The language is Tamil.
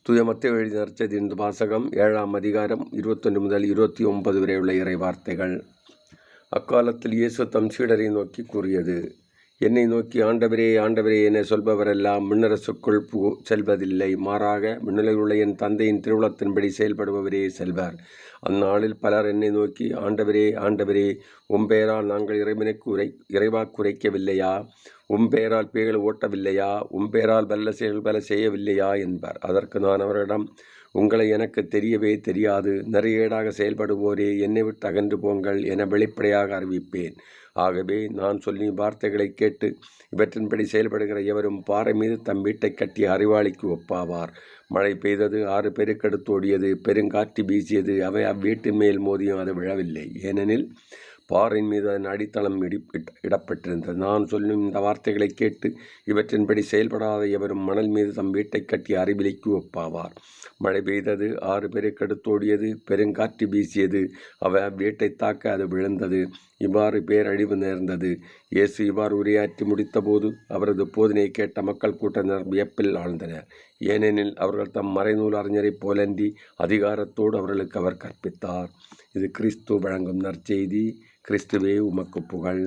தூய மத்தேயு எழுதிய நற்செய்தியின் வாசகம் 7ஆம் அதிகாரம் 21 முதல் 29 வரை உள்ள இறை வார்த்தைகள். அக்காலத்தில் இயேசு தம் சீடரை நோக்கி கூறியது: என்னை நோக்கி ஆண்டவரே ஆண்டவரே என சொல்பவரெல்லாம் விண்ணரசுக்குள் செல்வதில்லை, மாறாக விண்ணுலகில் உள்ள என் தந்தையின் திருவுளத்தின்படி செயல்படுபவரே செல்வர். அந்நாளில் பலர் என்னை நோக்கி, ஆண்டவரே ஆண்டவரே, உம்பெயரால் நாங்கள் இறைவாக்குரைக்கவில்லையா? உம்பெயரால் பேய்களை ஓட்டவில்லையா? உம்பெயரால் வல்ல செயல்கள் பல செய்யவில்லையா என்பார். அதற்கு நான் அவரிடம், உங்களை எனக்கு தெரியவே தெரியாது. நிறையேடாக செயல்படுவோரே, என்னை விட்டு அகன்று போங்கள் என வெளிப்படையாக அறிவிப்பேன். ஆகவே நான் சொல்லி வார்த்தைகளை கேட்டு இவற்றின்படி செயல்படுகிற எவரும் பாறை மீது தம் வீட்டை கட்டிய அறிவாளிக்கு ஒப்பாவார். மழை பெய்தது, 6 பெருக்கெடுத்து ஓடியது, பெருங்காற்று வீசியது, அவை அவ்வீட்டின் மேல் மோதியும் அது விழவில்லை, ஏனெனில் பாறையின் மீது அதன் அடித்தளம் இடப்பட்டிருந்தது. நான் சொல்லும் இந்த வார்த்தைகளை கேட்டு இவற்றின்படி செயல்படாத எவரும் மணல் மீது தம் வீட்டை கட்டிய அறிவிலிக்கு ஒப்பாவார். மழை பெய்தது, 6 பெருக்கெடுத்தோடியது, பெருங்காற்று வீசியது, அவை அவ்வீட்டை தாக்க அது விழுந்தது. இவ்வாறு பேரழிவு நேர்ந்தது. இயேசு இவ்வாறு உரையாற்றி முடித்தபோது அவரது போதனையை கேட்ட மக்கள் கூட்டத்தினர் வியப்பில் ஆழ்ந்தனர். ஏனெனில் அவர்கள் தம் மறைநூல் அறிஞரைப் போலன்றி அதிகாரத்தோடு அவர்களுக்கு அவர் கற்பித்தார். இது கிறிஸ்து வழங்கும் நற்செய்தி. கிறிஸ்துவே உமக்கு புகழ்.